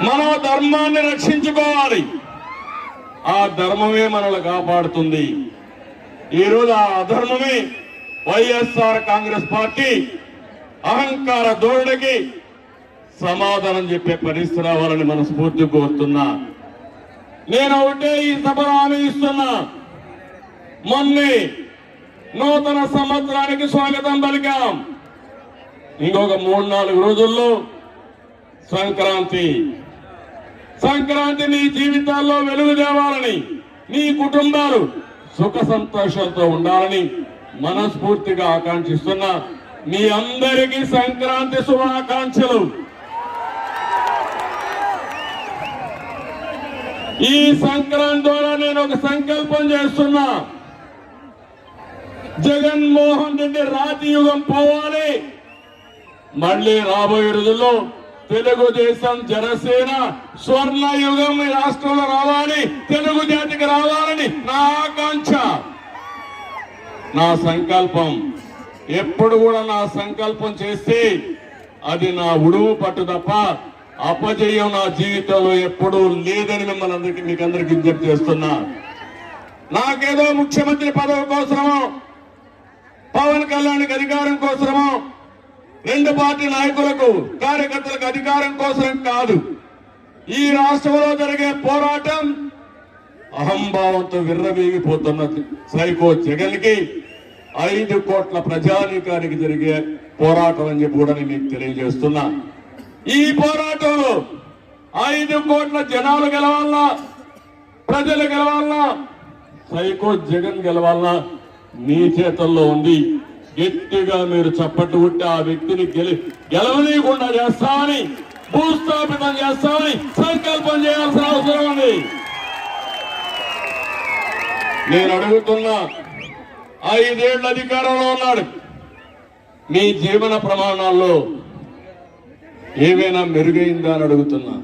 మనం ధర్మాన్ని రక్షించుకోవాలి. ఆ ధర్మమే మనల్ని కాపాడుతుంది. ఈరోజు ఆ అధర్మమే వైఎస్ఆర్ కాంగ్రెస్ పార్టీ అహంకార ధోరణికి సమాధానం చెప్పే పరిస్థితి రావాలని మనస్ఫూర్తి కోరుతున్నా. నేను ఒకటే ఈ సభలో హామీ ఇస్తున్నా. మొన్నే నూతన సంవత్సరానికి స్వాగతం పలికాం. ఇంకొక 3-4 రోజుల్లో సంక్రాంతి నీ జీవితాల్లో వెలుగు తేవాలని, నీ కుటుంబాలు సుఖ సంతోషాలతో ఉండాలని మనస్ఫూర్తిగా ఆకాంక్షిస్తున్నా. మీ అందరికీ సంక్రాంతి శుభాకాంక్షలు. ఈ సంక్రాంతి ద్వారా నేను ఒక సంకల్పం చేస్తున్నా. జగన్మోహన్ రెడ్డి రాతి యుగం పోవాలి. మళ్ళీ రాబోయే రోజుల్లో తెలుగుదేశం జనసేన స్వర్ణ యుగం ఈ రాష్ట్రంలో రావాలి, తెలుగు జాతికి రావాలని నా ఆకాంక్ష, నా సంకల్పం. ఎప్పుడు కూడా నా సంకల్పం చేస్తే అది నా ఉడువు పట్టు తప్ప అపజయం నా జీవితంలో ఎప్పుడూ లేదని మీకు అందరికీ విజ్ఞప్తి చేస్తున్నా. నాకేదో ముఖ్యమంత్రి పదవి కోసమో, పవన్ కళ్యాణ్కి అధికారం కోసమో, 2 పార్టీ నాయకులకు కార్యకర్తలకు అధికారం కోసం కాదు. ఈ రాష్ట్రంలో జరిగే పోరాటం అహంభావంతో విర్రవీగిపోతున్న సైకో జగన్ కి 5 కోట్ల ప్రజానీకానికి జరిగే పోరాటం అని చెప్పి కూడా నేను మీకు తెలియజేస్తున్నా. ఈ పోరాటంలో 5 కోట్ల జనాలు గెలవాలన్నా, ప్రజలు గెలవాలన్నా, సైకో జగన్ గెలవాలన్నా మీ చేతుల్లో ఉంది. గట్టిగా మీరు చప్పట్లు కొట్టి ఆ వ్యక్తిని గెలవనీయకుండా చేస్తామని, భూస్థాపితం చేస్తామని సంకల్పం చేయాల్సిన అవసరం ఉంది. నేను అడుగుతున్నా, 5 ఏళ్ల అధికారంలో ఉన్నాడు. మీ జీవన ప్రమాణాల్లో ఏమైనా మెరుగైందా అని అడుగుతున్నా.